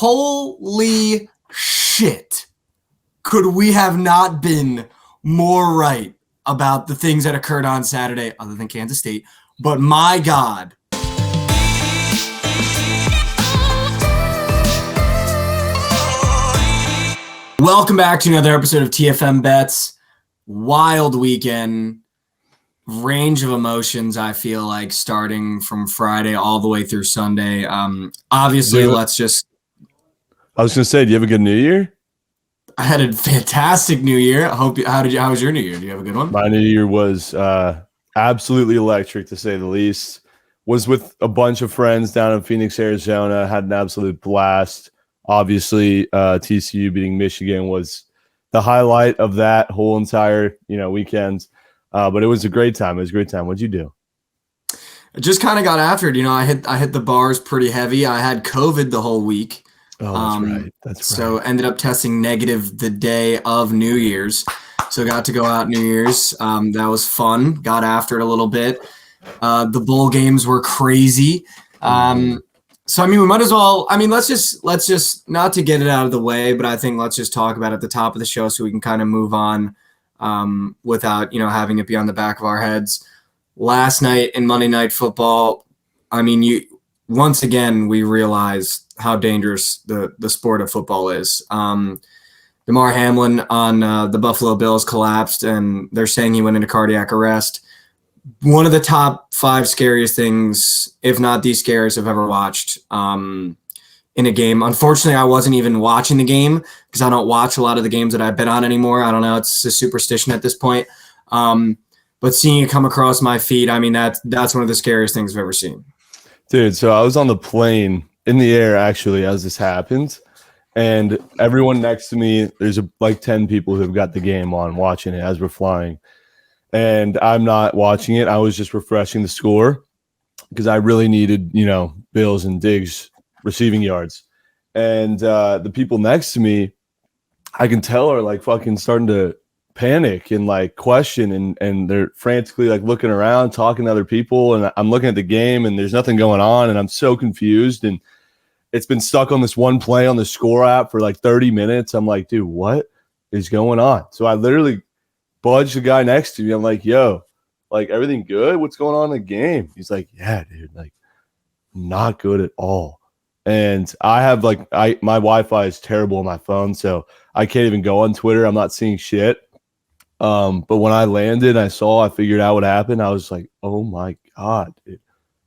Holy shit. Could we have not been more right about the things that occurred on Saturday, other than Kansas State? But my God. Welcome back to another episode of TFM Bets. Wild weekend. Range of emotions, I feel like, starting from Friday all the way through Sunday. Obviously, I was going to say, do you have a good New Year? I had a fantastic New Year. How was your New Year? Do you have a good one? My New Year was absolutely electric, to say the least. Was with a bunch of friends down in Phoenix, Arizona. Had an absolute blast. Obviously, TCU beating Michigan was the highlight of that whole entire weekend. But it was a great time. What'd you do? I just kind of got after it. I hit the bars pretty heavy. I had COVID the whole week. Oh, that's right. That's right. So ended up testing negative the day of New Year's. So got to go out New Year's. That was fun. Got after it a little bit. The bowl games were crazy. So we might as well. Let's just not to get it out of the way, but I think let's just talk about it at the top of the show so we can kind of move on without having it be on the back of our heads. Last night in Monday Night Football, once again we realized how dangerous the sport of football is. Damar Hamlin on the Buffalo Bills collapsed, and they're saying he went into cardiac arrest. One of the top 5 scariest things, if not the scariest I've ever watched in a game. Unfortunately, I wasn't even watching the game because I don't watch a lot of the games that I bet on anymore. I don't know. It's a superstition at this point. But seeing it come across my feed, that's one of the scariest things I've ever seen. Dude, so I was on the plane in the air, actually, as this happened. And everyone next to me, there's like 10 people who've got the game on watching it as we're flying. And I'm not watching it. I was just refreshing the score because I really needed, Bills and Diggs receiving yards. And the people next to me, I can tell are like fucking starting to panic and like question and they're frantically like looking around, talking to other people. And I'm looking at the game and there's nothing going on. And I'm so confused. And it's been stuck on this one play on the score app for like 30 minutes. I'm like, dude, what is going on? So I literally budged the guy next to me. I'm like, yo, like, everything good? What's going on in the game? He's like, yeah, dude, like, not good at all. And I have my Wi-Fi is terrible on my phone, so I can't even go on Twitter. I'm not seeing shit. But when I landed, I figured out what happened. I was like, oh my God, dude.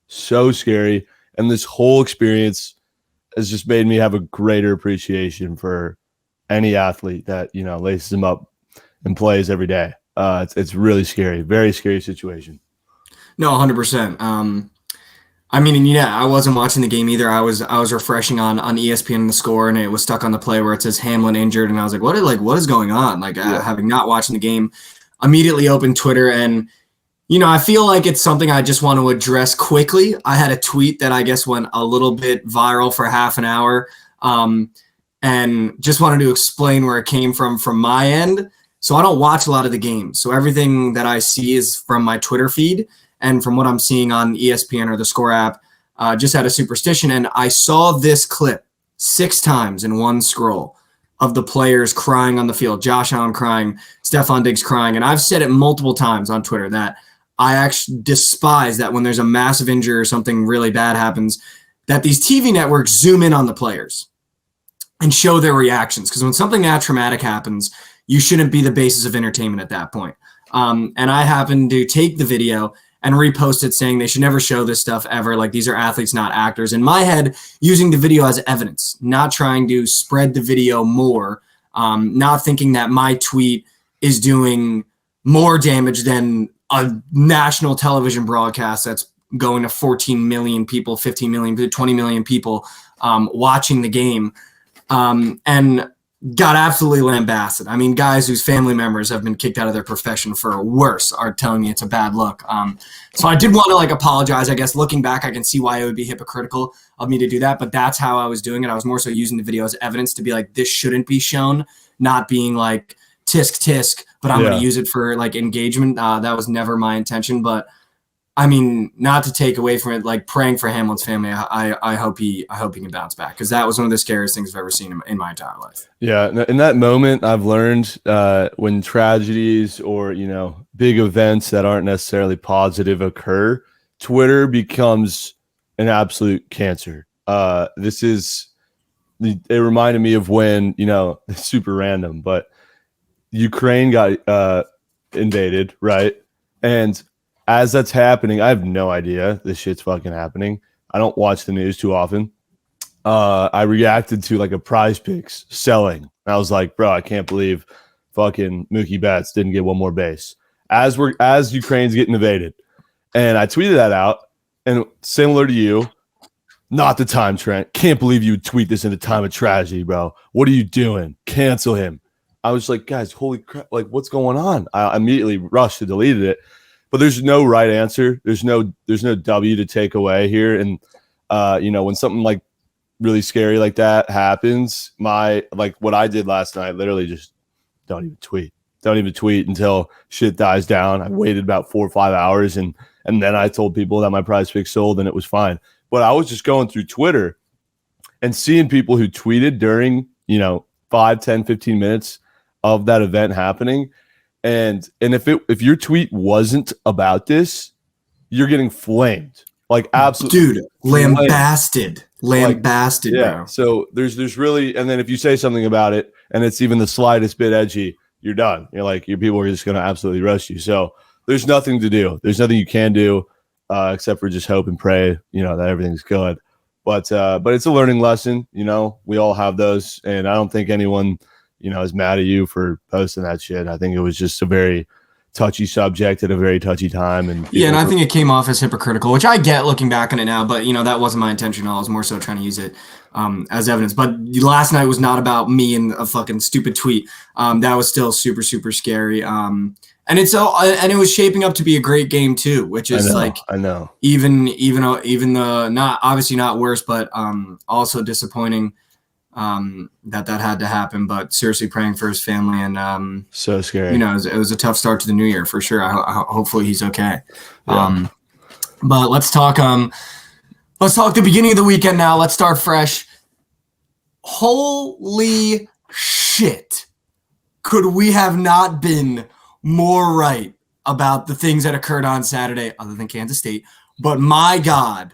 So scary. And this whole experience has just made me have a greater appreciation for any athlete that, laces them up and plays every day. It's really scary, very scary situation. No, 100%. I wasn't watching the game either. I was refreshing on ESPN the score, and it was stuck on the play where it says Hamlin injured, and I was like, what is going on? Having not watching the game, immediately opened Twitter, and I feel like it's something I just want to address quickly. I had a tweet that I guess went a little bit viral for half an hour, and just wanted to explain where it came from my end. So I don't watch a lot of the games. So everything that I see is from my Twitter feed and from what I'm seeing on ESPN or the Score app. Just had a superstition, and I saw this clip 6 times in one scroll of the players crying on the field. Josh Allen crying, Stephon Diggs crying. And I've said it multiple times on Twitter that I actually despise that when there's a massive injury or something really bad happens, that these TV networks zoom in on the players and show their reactions. Because when something that traumatic happens, you shouldn't be the basis of entertainment at that point. And I happened to take the video and repost it saying they should never show this stuff ever. Like, these are athletes, not actors. In my head, using the video as evidence, not trying to spread the video more, not thinking that my tweet is doing more damage than a national television broadcast that's going to 14 million people, 15 million, 20 million people watching the game. And got absolutely lambasted. Guys whose family members have been kicked out of their profession for worse are telling me it's a bad look. So I did want to apologize. I guess looking back, I can see why it would be hypocritical of me to do that, but that's how I was doing it. I was more so using the video as evidence to be like, this shouldn't be shown, not being like tisk, but I'm going to use it for engagement. That was never my intention, but I mean, not to take away from it, like praying for Hamlin's family. I hope he can bounce back, because that was one of the scariest things I've ever seen in my entire life. Yeah, in that moment, I've learned when tragedies or big events that aren't necessarily positive occur, Twitter becomes an absolute cancer. It reminded me of when it's super random, but Ukraine got invaded, right? And as that's happening, I have no idea this shit's fucking happening. I don't watch the news too often. I reacted to like a Prize Picks selling. I was like, bro, I can't believe fucking Mookie Betts didn't get one more base as Ukraine's getting invaded. And I tweeted that out, and similar to you, not the time, Trent. Can't believe you would tweet this in a time of tragedy, bro. What are you doing? Cancel him. I was like, guys, holy crap, like what's going on? I immediately rushed to deleted it. But there's no right answer. There's no W to take away here. And when something like really scary like that happens, what I did last night, literally just don't even tweet. Don't even tweet until shit dies down. I waited about 4 or 5 hours and then I told people that my Prize Pick sold and it was fine. But I was just going through Twitter and seeing people who tweeted during, 5, 10, 15 minutes of that event happening. And if your tweet wasn't about this, you're getting flamed. Like absolutely, dude, lambasted, yeah. Bro. So there's really, and then if you say something about it and it's even the slightest bit edgy, you're done. You're like, your people are just going to absolutely roast you. So there's nothing to do. There's nothing you can do except for just hope and pray, that everything's good. But it's a learning lesson. We all have those, and I don't think anyone is mad at you for posting that shit. I think it was just a very touchy subject at a very touchy time. And I think it came off as hypocritical, which I get looking back on it now, but that wasn't my intention. I was more so trying to use it as evidence. But last night was not about me and a fucking stupid tweet. That was still super, super scary. And it was shaping up to be a great game too, which is I know even the not obviously not worse, but also disappointing that had to happen. But seriously, praying for his family, and so scary. It was a tough start to the new year for sure. Hopefully he's okay. Yeah. But let's talk the beginning of the weekend now. Let's start fresh. Holy shit. Could we have not been more right about the things that occurred on Saturday, other than Kansas State? But my God.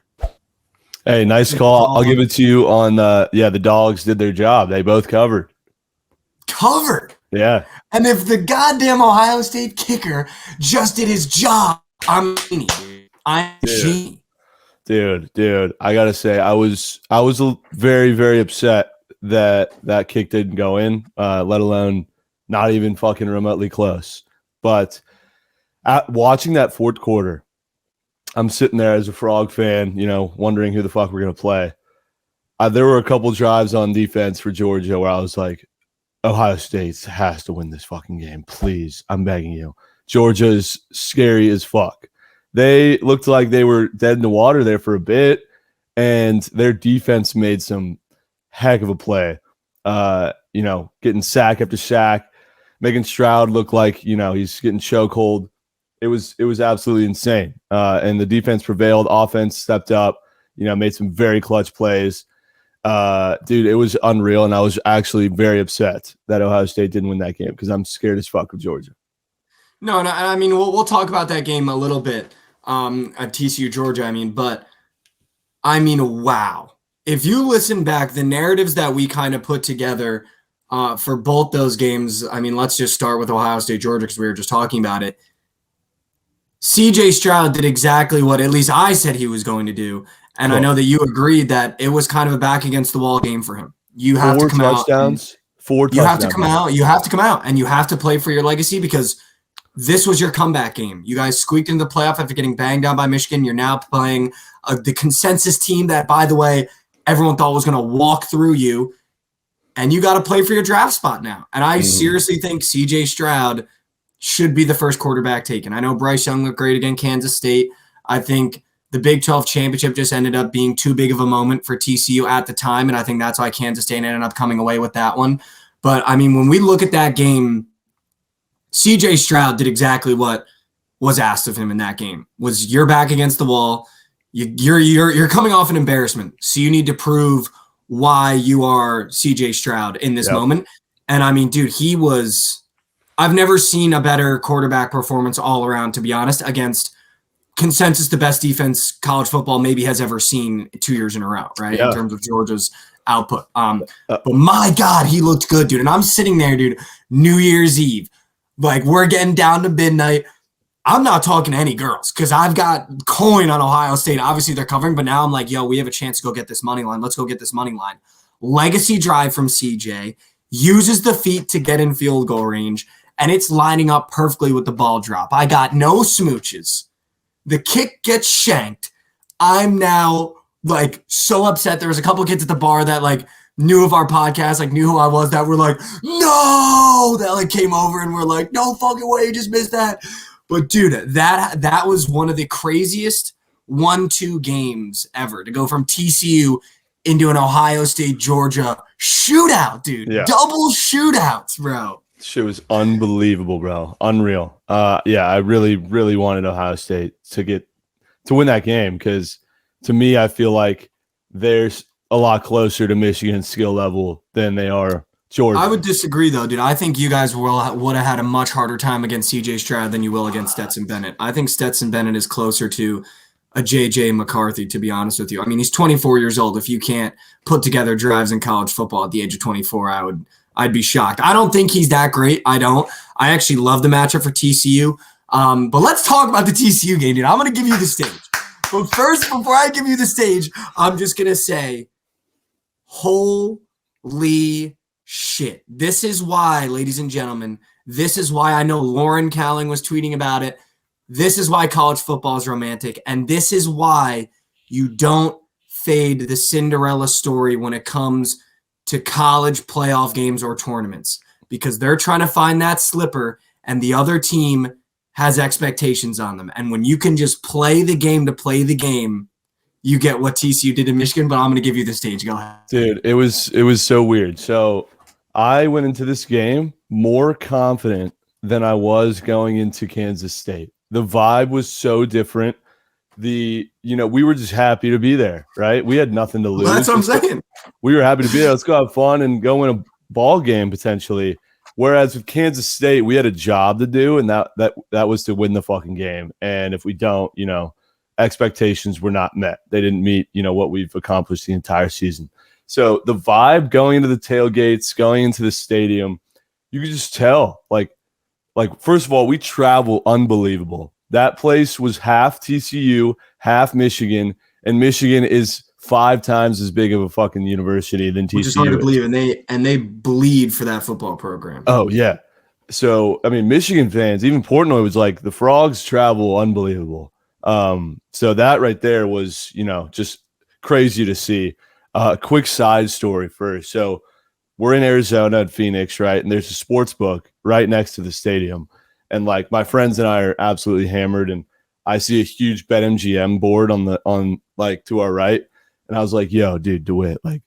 Hey, nice call. I'll give it to you on the Dogs did their job. They both covered. Yeah. And if the goddamn Ohio State kicker just did his job, I'm genie. Dude, I gotta say, I was very, very upset that kick didn't go in, let alone not even fucking remotely close. But watching that fourth quarter, I'm sitting there as a Frog fan, wondering who the fuck we're gonna play. There were a couple drives on defense for Georgia where I was like, Ohio State has to win this fucking game, please. I'm begging you. Georgia's scary as fuck. They looked like they were dead in the water there for a bit, and their defense made some heck of a play. Getting sack after sack, making Stroud look like he's getting chokehold. It was absolutely insane. And the defense prevailed. Offense stepped up. Made some very clutch plays. Dude, it was unreal, and I was actually very upset that Ohio State didn't win that game because I'm scared as fuck of Georgia. No, I mean, we'll talk about that game a little bit at TCU Georgia. Wow. If you listen back, the narratives that we kind of put together for both those games, let's just start with Ohio State Georgia because we were just talking about it. CJ Stroud did exactly what at least I said he was going to do. And cool. I know that you agreed that it was kind of a back against the wall game for him. You have to come out. You have to come out. You have to come out, and you have to play for your legacy because this was your comeback game. You guys squeaked into the playoff after getting banged down by Michigan. You're now playing the consensus team that, by the way, everyone thought was going to walk through you, and you got to play for your draft spot now. And I seriously think CJ Stroud should be the first quarterback taken. I know Bryce Young looked great against Kansas State. I think the Big 12 championship just ended up being too big of a moment for TCU at the time, and I think that's why Kansas State ended up coming away with that one. But, when we look at that game, CJ Stroud did exactly what was asked of him in that game. Was you're back against the wall. You're coming off an embarrassment, so you need to prove why you are CJ Stroud in this moment. And I mean, dude, I've never seen a better quarterback performance all around, to be honest, against consensus the best defense college football maybe has ever seen 2 years in a row, right? In terms of Georgia's output. But my God, he looked good, dude. And I'm sitting there, dude, New Year's Eve. Like, we're getting down to midnight. I'm not talking to any girls because I've got coin on Ohio State. Obviously, they're covering, but now I'm like, yo, we have a chance to go get this money line. Let's go get this money line. Legacy drive from CJ, uses the feet to get in field goal range, and it's lining up perfectly with the ball drop. I got no smooches. The kick gets shanked. I'm now like so upset. There was a couple kids at the bar that like knew of our podcast, like knew who I was, that were like, no, that like came over and were like, no fucking way, you just missed that. But dude, that was one of the craziest 1-2 games ever to go from TCU into an Ohio State Georgia shootout, dude. Yeah. Double shootouts, bro. Shit was unbelievable, bro. Unreal. I really, really wanted Ohio State to win that game because to me, I feel like there's a lot closer to Michigan's skill level than they are Georgia. I would disagree, though, dude. I think you guys would have had a much harder time against CJ Stroud than you will against Stetson Bennett. I think Stetson Bennett is closer to a JJ McCarthy, to be honest with you. I mean, he's 24 years old. If you can't put together drives in college football at the age of 24, I'd be shocked. I don't think he's that great. I don't. I actually love the matchup for TCU. But let's talk about the TCU game, dude. I'm going to give you the stage. But first, before I give you the stage, I'm just going to say, holy shit. This is why, ladies and gentlemen, this is why I know Lauren Cowling was tweeting about it. This is why college football is romantic. And this is why you don't fade the Cinderella story when it comes to college playoff games or tournaments, because they're trying to find that slipper and the other team has expectations on them. And when you can just play the game to play the game, you get what TCU did in Michigan. But I'm going to give you the stage. Go ahead. Dude, it was so weird. So I went into this game more confident than I was going into Kansas State. The vibe was so different. We were just happy to be there, right? We had nothing to lose. Well, that's what I'm saying. We were happy to be there. Let's go have fun and go win a ball game potentially. Whereas with Kansas State, we had a job to do, and that was to win the fucking game. And if we don't, expectations were not met. They didn't meet, what we've accomplished the entire season. So the vibe going into the tailgates, going into the stadium, you could just tell. Like first of all, we travel unbelievable. That place was half TCU, half Michigan, and Michigan is 5 times as big of a fucking university than TCU. Which is hard to believe, and they bleed for that football program. Oh yeah. So I mean, Michigan fans, even Portnoy was like, the Frogs travel unbelievable. So that right there was, just crazy to see. Quick side story first. So we're in Arizona at Phoenix, right? And there's a sports book right next to the stadium. And like my friends and I are absolutely hammered, and I see a huge BetMGM board on to our right. And I was like, yo, dude, DeWitt, like,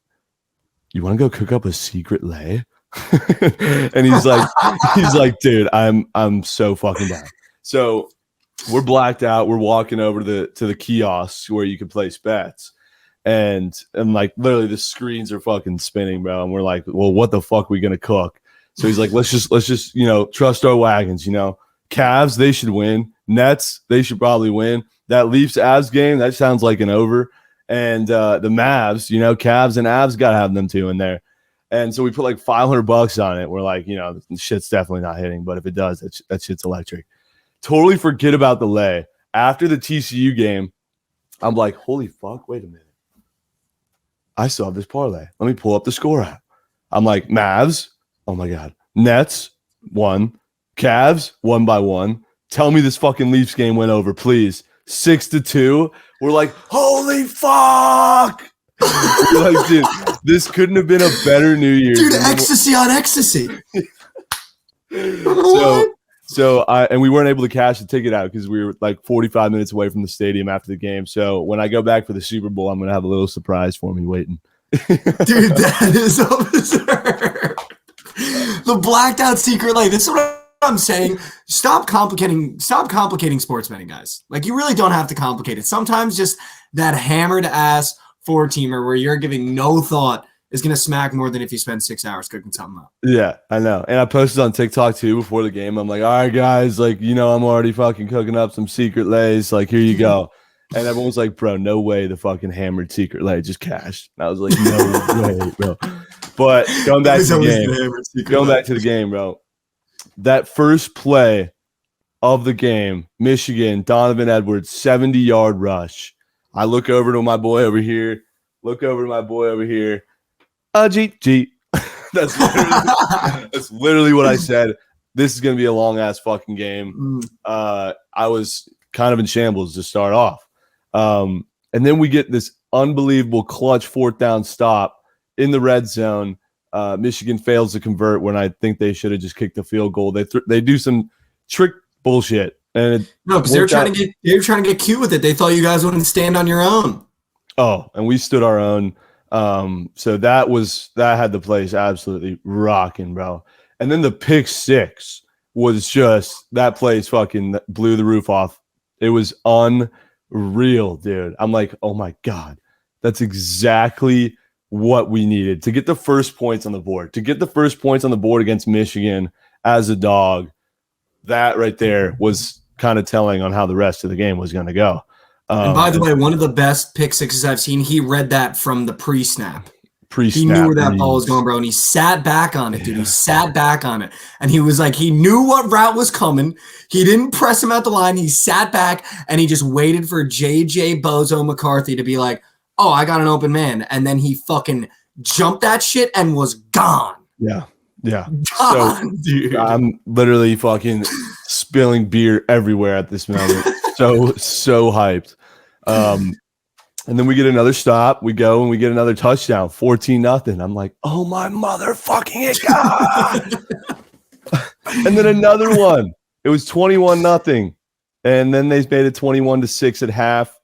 you want to go cook up a secret lay? And he's like, dude, I'm so fucking down. So we're blacked out. We're walking over to the kiosks where you can place bets. And like literally the screens are fucking spinning, bro. And we're like, well, what the fuck are we gonna cook? So he's like, let's just trust our wagons. Cavs, they should win. Nets, they should probably win. That Leafs Avs game, that sounds like an over. And the Mavs, Cavs and Avs gotta have them too in there. And so we put like $500 on it. We're like, shit's definitely not hitting, but if it does, that shit's electric. Totally forget about the lay. After the TCU game, I'm like, holy fuck, wait a minute. I still have this parlay. Let me pull up the score app. I'm like, Mavs, oh my God. Nets, 1. Cavs, 1-1. Tell me this fucking Leafs game went over, please. 6-2. We're like, holy fuck. We're like, dude, this couldn't have been a better New Year. Dude, ecstasy on ecstasy. So we weren't able to cash the ticket out because we were like 45 minutes away from the stadium after the game. So when I go back for the Super Bowl, I'm going to have a little surprise for me waiting. Dude, that is absurd. The blacked out secret lay. This is what I'm saying. Stop complicating sports betting, guys. Like, you really don't have to complicate it. Sometimes just that hammered ass 4-teamer where you're giving no thought is going to smack more than if you spend 6 hours cooking something up. Yeah, I know. And I posted on TikTok too before the game. I'm like, all right, guys, like, I'm already fucking cooking up some secret lays. Like, here you go. And everyone was like, bro, no way the fucking hammered secret lay just cashed. And I was like, no way, bro. But going back to the game, bro. That first play of the game, Michigan, Donovan Edwards, 70-yard rush. I look over to my boy over here. Jeet. That's literally what I said. This is going to be a long-ass fucking game. I was kind of in shambles to start off. And then we get this unbelievable clutch 4th down stop in the red zone. Michigan fails to convert when I think they should have just kicked the field goal. They do some trick bullshit. And because they were trying to get cute with it. They thought you guys wouldn't stand on your own. Oh, and we stood our own. So that had the place absolutely rocking, bro. And then the pick 6 was just, that place fucking blew the roof off. It was unreal, dude. I'm like, oh my God, that's exactly what we needed to get the first points on the board, against Michigan as a dog. That right there was kind of telling on how the rest of the game was going to go. And by the way, one of the best pick sixes I've seen, he read that from the pre-snap. He knew where that ball was going, bro, and he sat back on it, dude. He sat back on it, and he was like, he knew what route was coming. He didn't press him out the line. He sat back, and he just waited for J.J. Bozo McCarthy to be like, oh, I got an open man, and then he fucking jumped that shit and was gone. Yeah. Gone, so dude. I'm literally fucking spilling beer everywhere at this moment. So hyped. And then we get another stop. We go and we get another touchdown, 14-0. I'm like, oh my motherfucking God. And then another one. It was 21-0. And then they made it 21-6 at half.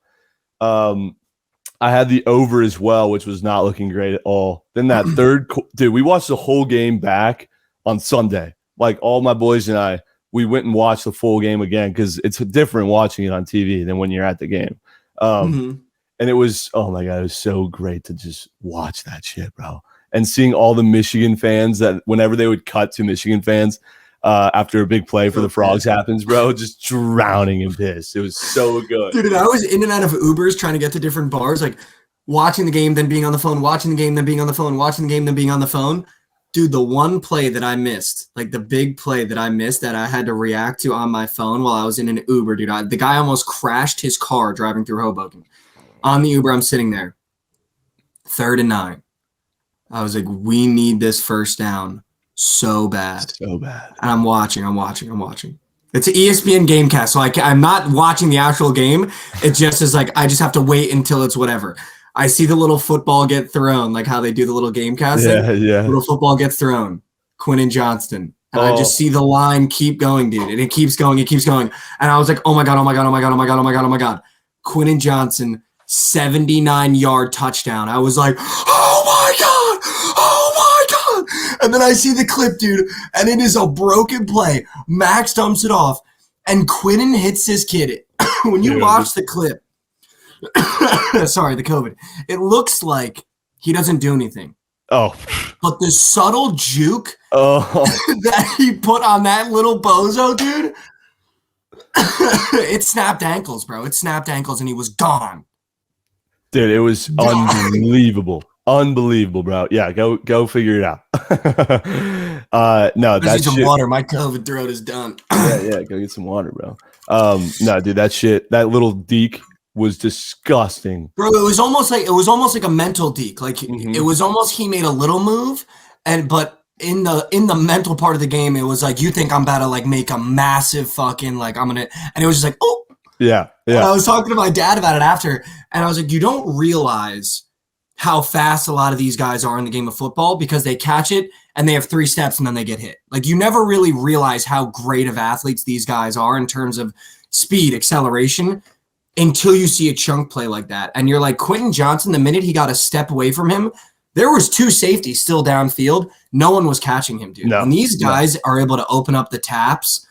I had the over as well, which was not looking great at all. Then that dude, we watched the whole game back on Sunday. Like, all my boys and I, we went and watched the full game again because it's different watching it on TV than when you're at the game. And it was, oh my God, it was so great to just watch that shit, bro. And seeing all the Michigan fans that whenever they would cut to Michigan fans after a big play for the Frogs happens, bro, just drowning in piss. It was so good. Dude, I was in and out of Ubers trying to get to different bars, like watching the game, then being on the phone, watching the game, then being on the phone, watching the game, then being on the phone. Dude, the one play that I missed, like the big play that I missed that I had to react to on my phone while I was in an Uber, dude, the guy almost crashed his car driving through Hoboken. On the Uber, I'm sitting there. 3rd and 9. I was like, we need this first down so bad. So bad. And I'm watching. It's an ESPN Gamecast, so I'm not watching the actual game. It just is like, I just have to wait until it's whatever. I see the little football get thrown, like how they do the little Gamecast thing. Yeah. Little football gets thrown. Quinn and Johnston. And I just see the line keep going, dude. And it keeps going. And I was like, oh my God. Quinn and Johnson, 79-yard touchdown. I was like, oh my God. And then I see the clip, dude, and it is a broken play. Max dumps it off, and Quinnen hits his kid. When you watch the clip, sorry, the COVID, it looks like he doesn't do anything. Oh. But the subtle juke that he put on that little bozo, dude, it snapped ankles, bro. It snapped ankles, and he was gone. Dude, it was unbelievable. Unbelievable, bro. Yeah, go figure it out. No, that's some water. My COVID throat is done. yeah, go get some water, bro. No, dude, that little deke was disgusting. Bro, it was almost like a mental deke. Like it was almost he made a little move, but in the mental part of the game, it was like, you think I'm about to like make a massive fucking like I'm gonna, and it was just like, oh. Yeah. And I was talking to my dad about it after, and I was like, you don't realize how fast a lot of these guys are in the game of football because they catch it and they have 3 steps and then they get hit. Like, you never really realize how great of athletes these guys are in terms of speed, acceleration, until you see a chunk play like that. And you're like, Quentin Johnson, the minute he got a step away from him, There was 2 safeties still downfield. No one was catching him, dude. No, When these guys are able to open up the taps,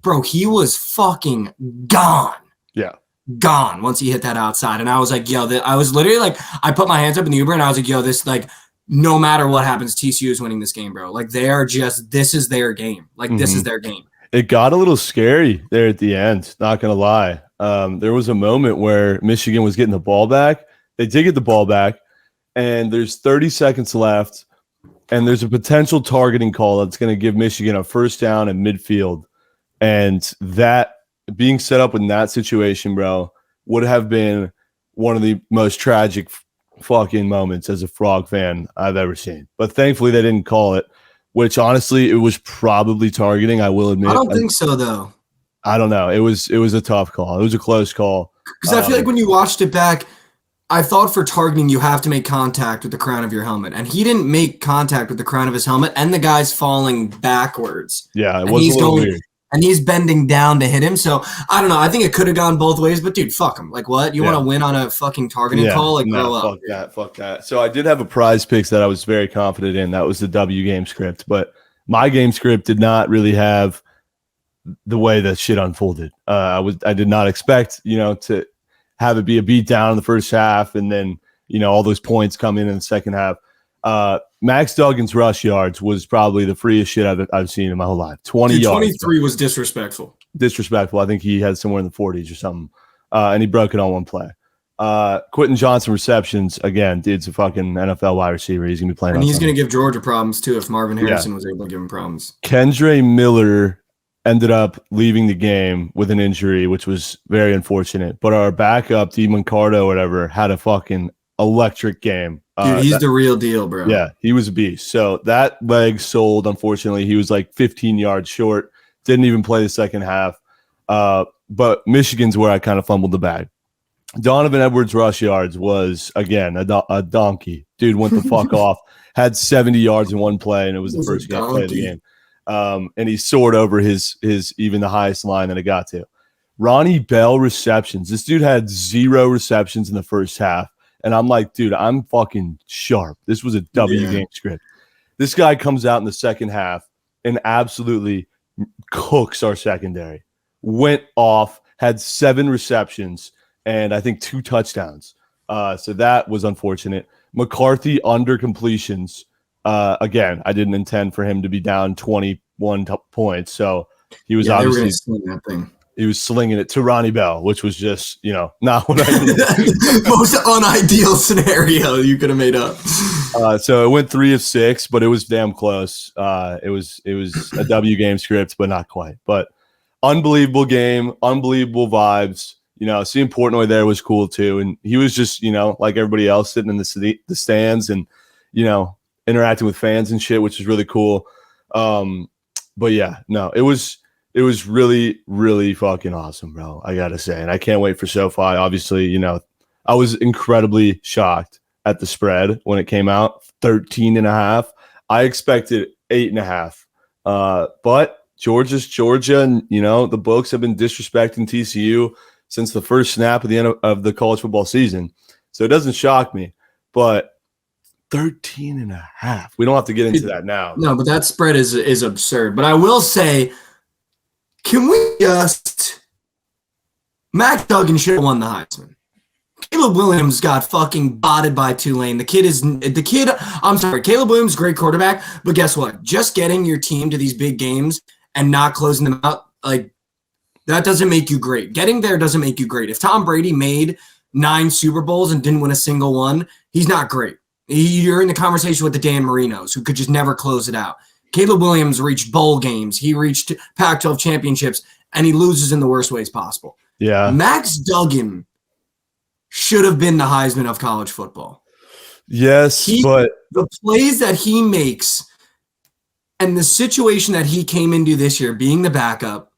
bro, he was fucking gone. Yeah. Gone once he hit that outside. And I was like, yo, I was literally like, I put my hands up in the Uber and I was like, yo, this, like, no matter what happens, TCU is winning this game, bro. Like, they are just, this is their game. Like, this is their game. It got a little scary there at the end, not going to lie. There was a moment where Michigan was getting the ball back. They did get the ball back, and there's 30 seconds left, and there's a potential targeting call that's going to give Michigan a first down in midfield. And that being set up in that situation, bro, would have been one of the most tragic fucking moments as a Frog fan I've ever seen. But thankfully they didn't call it, which honestly it was probably targeting, I will admit. I don't think so, though. I don't know. It was a tough call. It was a close call. Because I feel like when you watched it back, I thought for targeting you have to make contact with the crown of your helmet. And he didn't make contact with the crown of his helmet, and the guy's falling backwards. Yeah, it was a little weird. And he's bending down to hit him. So, I don't know. I think it could have gone both ways. But, dude, fuck him. Like, what? You want to win on a fucking targeting call? Like, grow up. Fuck that. So I did have a prize picks that I was very confident in. That was the W game script. But my game script did not really have the way that shit unfolded. I did not expect, to have it be a beat down in the first half and then, all those points come in the second half. Max Duggan's rush yards was probably the freest shit I've seen in my whole life. 20 yards. 23 was disrespectful. I think he had somewhere in the 40s or something. And he broke it on one play. Quentin Johnson receptions, again, dude's a fucking NFL wide receiver. He's going to be playing. And he's going to give Georgia problems, too, if Marvin Harrison was able to give him problems. Kendre Miller ended up leaving the game with an injury, which was very unfortunate. But our backup, D. Mancardo, whatever, had a fucking electric game. Dude, he's the real deal, bro. Yeah, he was a beast. So that leg sold, unfortunately. He was like 15 yards short. Didn't even play the second half. But Michigan's where I kind of fumbled the bag. Donovan Edwards' rush yards was, again, a donkey. Dude went the fuck off. Had 70 yards in one play, and it was the first play of the game. And he soared over his even the highest line that it got to. Ronnie Bell receptions. This dude had 0 receptions in the first half. And I'm like, dude, I'm fucking sharp. This was a W game script. This guy comes out in the second half and absolutely cooks our secondary. Went off, had 7 receptions, and I think 2 touchdowns. So that was unfortunate. McCarthy under completions. Again, I didn't intend for him to be down 21 points. So he was obviously sling that thing. He was slinging it to Ronnie Bell, which was just, not what I did. Most unideal scenario you could have made up. So it went 3 of 6, but it was damn close. It was a W game script, but not quite. But unbelievable game, unbelievable vibes. Seeing Portnoy there was cool too, and he was just, like everybody else, sitting in the stands and, interacting with fans and shit, which is really cool. But yeah, no, it was really, really fucking awesome, bro. I gotta say, and I can't wait for SoFi. Obviously, I was incredibly shocked at the spread when it came out, 13.5. I expected 8.5. But Georgia's Georgia, and the books have been disrespecting TCU since the first snap of the end of the college football season. So it doesn't shock me. But 13.5. We don't have to get into that now. No, but that spread is absurd. But I will say, can we just Mac Duggan should have won the Heisman. Caleb Williams got fucking botted by Tulane. Caleb Williams, great quarterback, but guess what? Just getting your team to these big games and not closing them out, like, that doesn't make you great. Getting there doesn't make you great. If Tom Brady made 9 Super Bowls and didn't win a single one, he's not great. You're in the conversation with the Dan Marinos, who could just never close it out. Caleb Williams reached bowl games. He reached Pac-12 championships, and he loses in the worst ways possible. Yeah. Max Duggan should have been the Heisman of college football. Yes, but the plays that he makes and the situation that he came into this year, being the backup,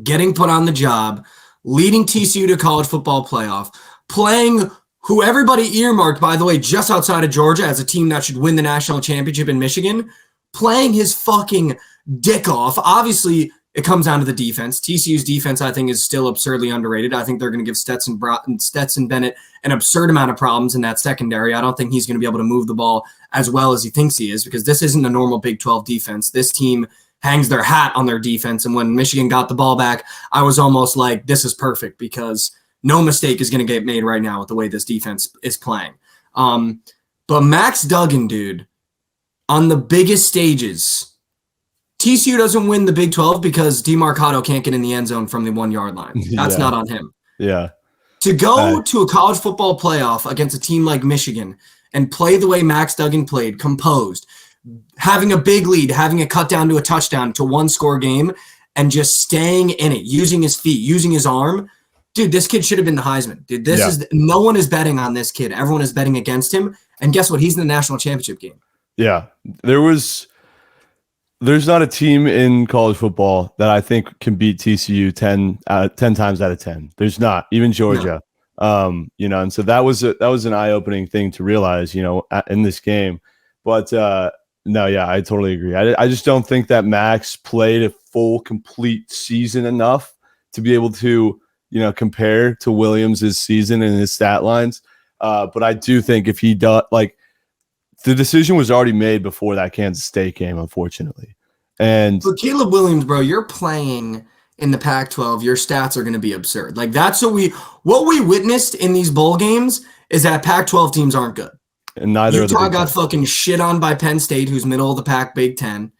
getting put on the job, leading TCU to college football playoff, playing who everybody earmarked, by the way, just outside of Georgia as a team that should win the national championship in Michigan, playing his fucking dick off. Obviously, it comes down to the defense. TCU's defense, I think, is still absurdly underrated. I think they're going to give Stetson Bennett an absurd amount of problems in that secondary. I don't think he's going to be able to move the ball as well as he thinks he is, because this isn't a normal Big 12 defense. This team hangs their hat on their defense, and when Michigan got the ball back, I was almost like, this is perfect, because no mistake is going to get made right now with the way this defense is playing. But Max Duggan, dude, on the biggest stages, TCU doesn't win the Big 12 because DeMarcado can't get in the end zone from the 1 yard line. That's not on him. Yeah. To go to a college football playoff against a team like Michigan and play the way Max Duggan played, composed, having a big lead, having it cut down to a touchdown to 1-score game, and just staying in it, using his feet, using his arm. Dude, this kid should have been the Heisman. Dude, no one is betting on this kid. Everyone is betting against him. And guess what? He's in the national championship game. Yeah. There's not a team in college football that I think can beat TCU 10 times out of 10. There's not, even Georgia. No. And so that was an eye-opening thing to realize, in this game. But no, yeah, I totally agree. I just don't think that Max played a full, complete season enough to be able to, compare to Williams' season and his stat lines. But I do think if he does, the decision was already made before that Kansas State game, unfortunately. And for Caleb Williams, bro, you're playing in the Pac-12. Your stats are going to be absurd. That's what we witnessed in these bowl games is that Pac-12 teams aren't good. And neither Utah got fucking shit on by Penn State, who's middle of the pack, Big Ten.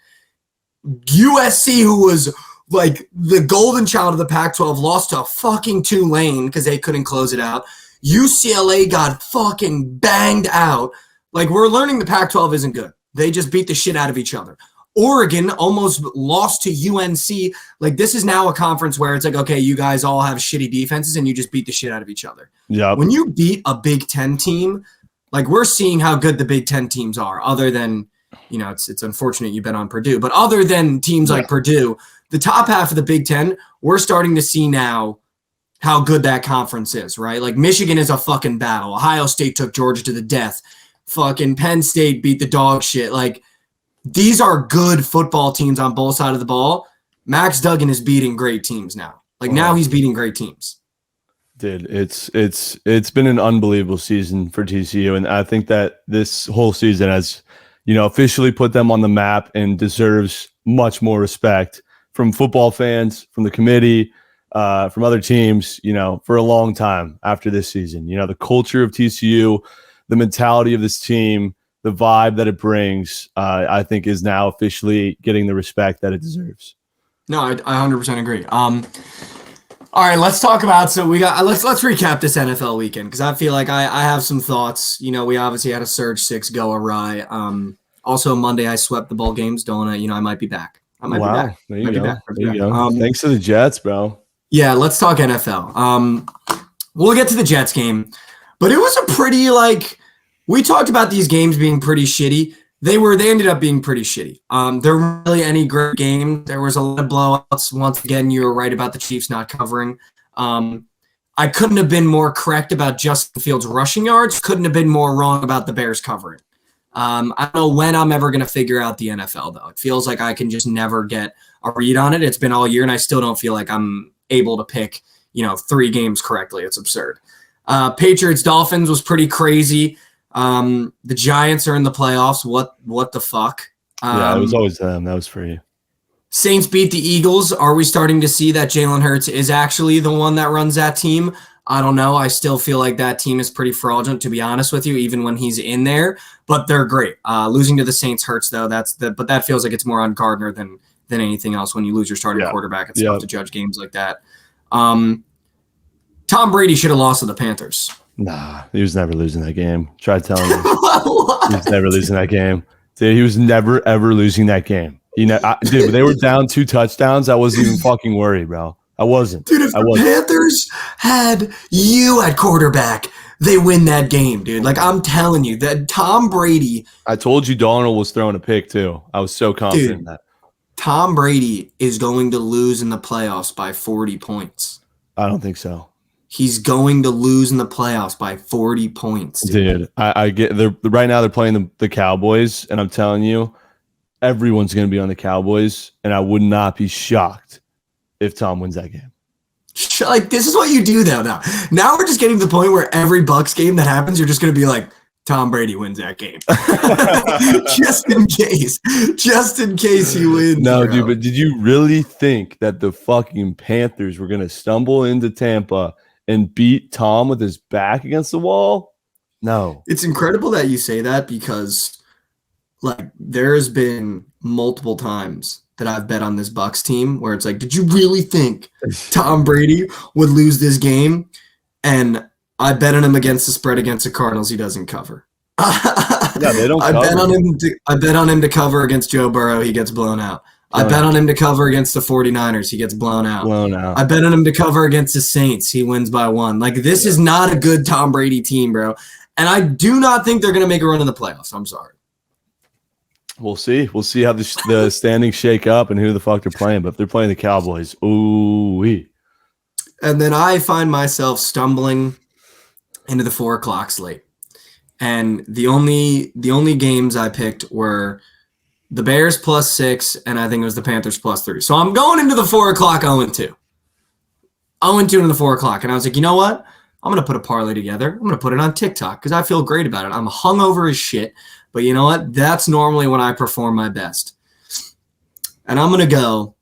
USC, who was like the golden child of the Pac-12, lost to fucking Tulane because they couldn't close it out. UCLA got fucking banged out. We're learning the Pac-12 isn't good. They just beat the shit out of each other. Oregon almost lost to UNC. This is now a conference where it's okay, you guys all have shitty defenses and you just beat the shit out of each other. Yeah. When you beat a Big Ten team, we're seeing how good the Big Ten teams are, other than, it's unfortunate you bet on Purdue, but other than teams like Purdue, the top half of the Big Ten, we're starting to see now how good that conference is, right? Michigan is a fucking battle. Ohio State took Georgia to the death. Fucking Penn State beat the dog shit. These are good football teams on both sides of the ball. Max Duggan is beating great teams now. Now he's beating great teams. Dude, it's been an unbelievable season for TCU, and I think that this whole season has, officially put them on the map and deserves much more respect from football fans, from the committee, from other teams, for a long time after this season. The culture of TCU, the mentality of this team, the vibe that it brings, I think is now officially getting the respect that it deserves. No, I 100% agree. All right, let's talk about. So let's recap this NFL weekend, because I feel like I have some thoughts. We obviously had a Surge 6 go awry. Also Monday I swept the bowl games. I might be back. I might be back. There you go. There you go. Thanks to the Jets, bro. Yeah, let's talk NFL. We'll get to the Jets game, but it was a pretty we talked about these games being pretty shitty. They ended up being pretty shitty. There weren't really any great games. There was a lot of blowouts. Once again, you were right about the Chiefs not covering. I couldn't have been more correct about Justin Fields' rushing yards. Couldn't have been more wrong about the Bears covering. I don't know when I'm ever going to figure out the NFL, though. It feels like I can just never get a read on it. It's been all year, and I still don't feel like I'm able to pick, 3 games correctly. It's absurd. Patriots-Dolphins was pretty crazy. The Giants are in the playoffs. What the fuck? Yeah, it was always them. That was for you. Saints beat the Eagles. Are we starting to see that Jalen Hurts is actually the one that runs that team? I don't know. I still feel like that team is pretty fraudulent, to be honest with you, even when he's in there. But they're great. Losing to the Saints hurts, though. But that feels like it's more on Gardner than anything else. When you lose your starting quarterback, it's tough to judge games like that. Tom Brady should have lost to the Panthers. Nah, he was never losing that game. Try telling me. He was never losing that game. Dude, he was never, ever losing that game. Dude, they were down 2 touchdowns. I wasn't even fucking worried, bro. I wasn't. Dude, if the Panthers had you at quarterback, they win that game, dude. I'm telling you, that Tom Brady. I told you Darnold was throwing a pick, too. I was so confident in that. Tom Brady is going to lose in the playoffs by 40 points. I don't think so. He's going to lose in the playoffs by 40 points. Dude, I get right now they're playing the Cowboys, and I'm telling you, everyone's going to be on the Cowboys, and I would not be shocked if Tom wins that game. Like, this is what you do, though. Now we're just getting to the point where every Bucks game that happens, you're just going to be like, Tom Brady wins that game. Just in case he wins. No, bro. dude, but did you really think that the fucking Panthers were going to stumble into Tampa and beat Tom with his back against the wall? No. It's incredible that you say that because, like, there's been multiple times that I've bet on this Bucks team where it's like, did you really think Tom Brady would lose this game? And I bet on him against the spread against the Cardinals. He doesn't cover. Yeah, they don't cover. I bet on him to cover against Joe Burrow. He gets blown out. I bet on him to cover against the 49ers. He gets blown out. I bet on him to cover against the Saints. He wins by 1. Like, this is not a good Tom Brady team, bro. And I do not think they're going to make a run in the playoffs. I'm sorry. We'll see. We'll see how the standings shake up and who the fuck they're playing. But if they're playing the Cowboys, ooh-wee. And then I find myself stumbling into the 4 o'clock slate. And the only games I picked were the Bears +6, and I think it was the Panthers +3. So I'm going into the 4 o'clock 0-2. 0-2 into the 4 o'clock. And I was like, you know what? I'm going to put a parlay together. I'm going to put it on TikTok because I feel great about it. I'm hungover as shit. But you know what? That's normally when I perform my best. And I'm going to go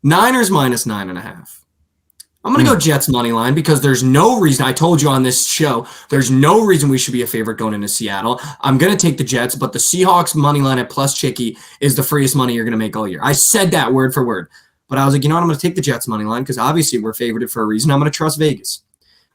Niners -9.5. I'm going to go Jets money line because there's no reason. I told you on this show, there's no reason we should be a favorite going into Seattle. I'm going to take the Jets, but the Seahawks money line at plus Chicky is the freest money you're going to make all year. I said that word for word. But I was like, you know what? I'm going to take the Jets money line because obviously we're favored for a reason. I'm going to trust Vegas.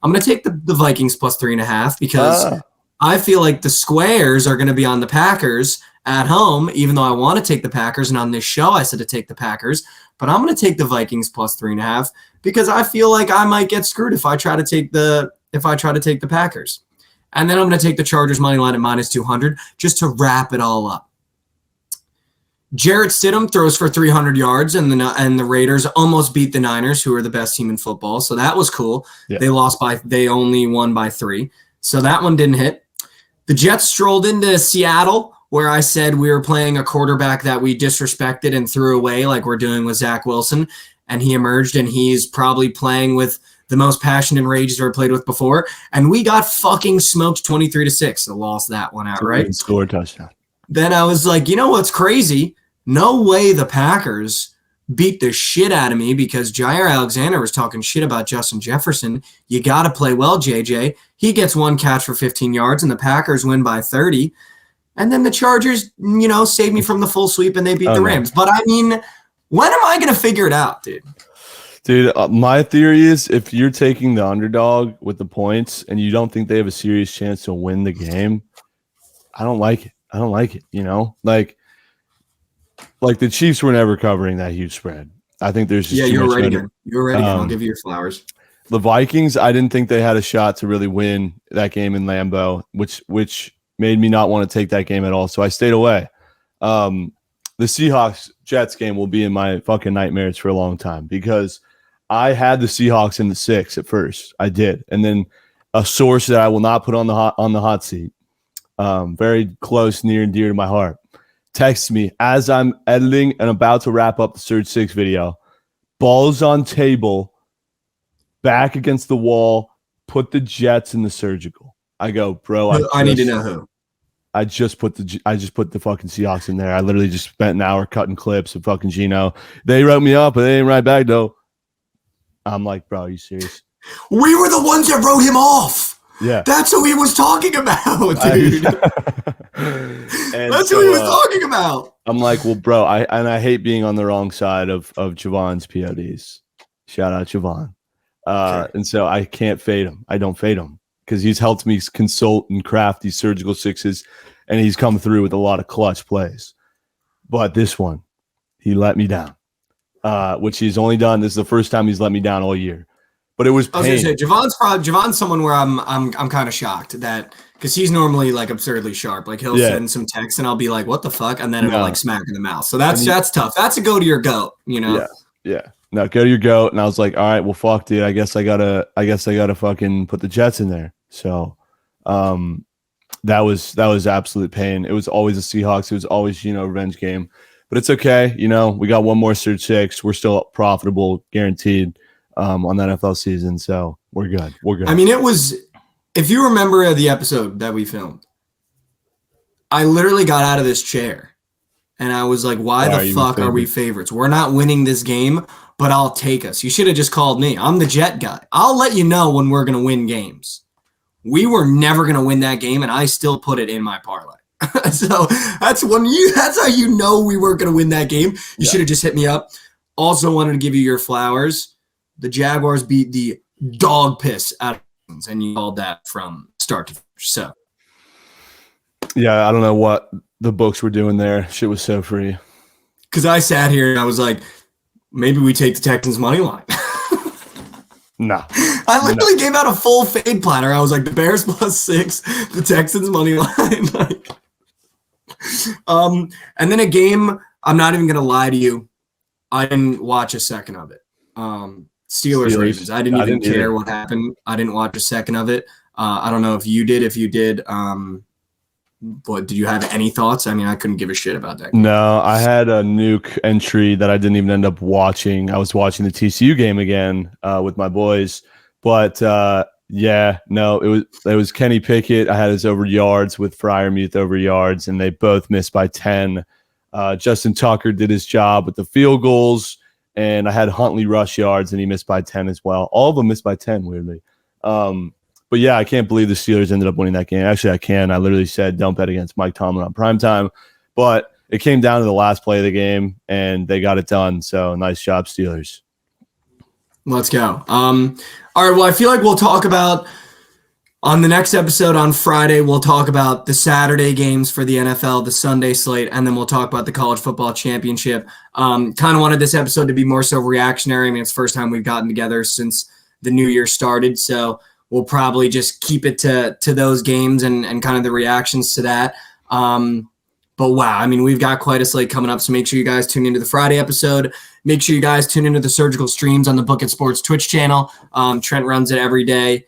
I'm going to take the Vikings +3.5 because I feel like the squares are going to be on the Packers at home, even though I want to take the Packers. And on this show, I said to take the Packers. But I'm going to take the Vikings +3.5 because I feel like I might get screwed if I try to take the Packers. And then I'm going to take the Chargers money line at -200 just to wrap it all up. Jarrett Stidham throws for 300 yards, and the Raiders almost beat the Niners, who are the best team in football. So that was cool. Yeah. They only won by 3. So that one didn't hit. The Jets strolled into Seattle, where I said we were playing a quarterback that we disrespected and threw away like we're doing with Zach Wilson. And he emerged, and he's probably playing with the most passion and rage he's ever played with before. And we got fucking smoked 23-6. So lost that one outright. Score a touchdown. Then I was like, you know what's crazy? No way the Packers beat the shit out of me because Jair Alexander was talking shit about Justin Jefferson. You got to play well, JJ. He gets 1 catch for 15 yards, and the Packers win by 30. And then the Chargers, saved me from the full sweep, and they beat the Rams. But, I mean, when am I going to figure it out, dude? Dude, my theory is if you're taking the underdog with the points and you don't think they have a serious chance to win the game, I don't like it. Like the Chiefs were never covering that huge spread. I think there's just you're right again. You're right again. I'll give you your flowers. The Vikings, I didn't think they had a shot to really win that game in Lambeau, which made me not want to take that game at all. So I stayed away. The Seahawks-Jets game will be in my fucking nightmares for a long time because I had the Seahawks in the 6 at first. I did. And then a source that I will not put on the hot seat, very close, near and dear to my heart, texts me as I'm editing and about to wrap up the Surge 6 video. Balls on table, back against the wall, put the Jets in the surgical. I go, bro. I need to know who. I just put the fucking Seahawks in there. I literally just spent an hour cutting clips of fucking Gino. They wrote me up, but they ain't right back though. I'm like, bro, are you serious? We were the ones that wrote him off. Yeah, that's who he was talking about, dude. That's who he was talking about. I'm like, well, bro, I hate being on the wrong side of Javon's PODs. Shout out Javon. Sure. And so I can't fade him. I don't fade him because he's helped me consult and craft these surgical 6s, and he's come through with a lot of clutch plays. But this one, he let me down, which he's only done. This is the first time he's let me down all year. But it was pain. I was going to say, Javon's someone where I'm kind of shocked that because he's normally like absurdly sharp. Like he'll send some text and I'll be like, "What the fuck?" and then it'll like smack in the mouth. So that's tough. That's a go to your goat, Yeah. No, go to your goat. And I was like, all right, well, fuck, dude. I guess I gotta fucking put the Jets in there. So, that was absolute pain. It was always the Seahawks. It was always revenge game. but it's okay. You know, we got one more through 6. We're still profitable, guaranteed on the NFL season. So we're good. We're good. I mean, it was, if you remember the episode that we filmed, I literally got out of this chair and I was like, why the fuck are we favorites? We're not winning this game, but I'll take us. You should have just called me. I'm the Jet guy. I'll let you know when we're going to win games. We were never going to win that game, and I still put it in my parlay. So that's how you know we weren't going to win that game. You should have just hit me up. Also wanted to give you your flowers. The Jaguars beat the dog piss out of them, and you called that from start to finish. So yeah, I don't know what the books were doing there. Shit was so free. Because I sat here and I was like, maybe we take the Texans money line. No. I literally gave out a full fade platter. I was like, the Bears +6, the Texans money line. And then a game, I'm not even going to lie to you, I didn't watch a second of it. Steelers Ravens. I didn't even care what happened. I didn't watch a second of it. I don't know if you did. If you did, but did you have any thoughts? I mean, I couldn't give a shit about that game. No, I had a nuke entry that I didn't even end up watching. I was watching the TCU game again with my boys. But yeah, no, it was Kenny Pickett. I had his over yards with Freiermuth over yards, and they both missed by 10. Justin Tucker did his job with the field goals, and I had Huntley rush yards, and he missed by 10 as well. All of them missed by 10, weirdly. But yeah, I can't believe the Steelers ended up winning that game. Actually, I can. I literally said don't bet against Mike Tomlin on primetime. But it came down to the last play of the game, and they got it done. So nice job, Steelers. Let's go. All right, well, I feel like we'll talk about on the next episode on Friday, we'll talk about the Saturday games for the NFL, the Sunday slate, and then we'll talk about the college football championship. Kind of wanted this episode to be more so reactionary. I mean, it's the first time we've gotten together since the new year started, so we'll probably just keep it to those games and kind of the reactions to that. But wow, I mean, we've got quite a slate coming up, so make sure you guys tune into the Friday episode. Make sure you guys tune into the Surgical Streams on the Book It Sports Twitch channel. Trent runs it every day.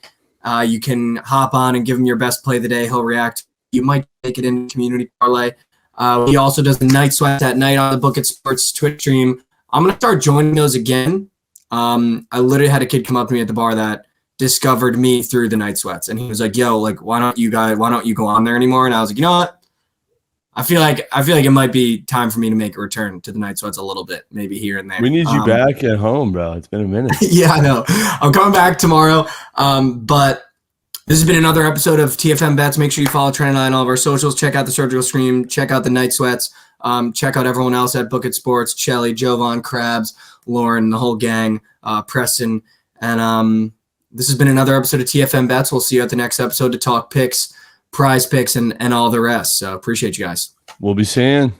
You can hop on and give him your best play of the day. He'll react. You might take it in community parlay. He also does the night sweats at night on the Book It Sports Twitch stream. I'm going to start joining those again. I literally had a kid come up to me at the bar that discovered me through the night sweats, and he was like, yo, like, why don't you go on there anymore? And I was like, you know what? I feel like it might be time for me to make a return to the night sweats a little bit, maybe here and there. We need you back at home, bro. It's been a minute. Yeah, I know. I'm coming back tomorrow. But this has been another episode of TFM Bets. Make sure you follow Trent and I on all of our socials. Check out the Surgical Stream. Check out the Night Sweats. Check out everyone else at Book It Sports, Chelly, Jovan, Krabs, Lauren, the whole gang, Preston. And this has been another episode of TFM Bets. We'll see you at the next episode to talk picks, prize picks, and all the rest. So appreciate you guys. We'll be seeing.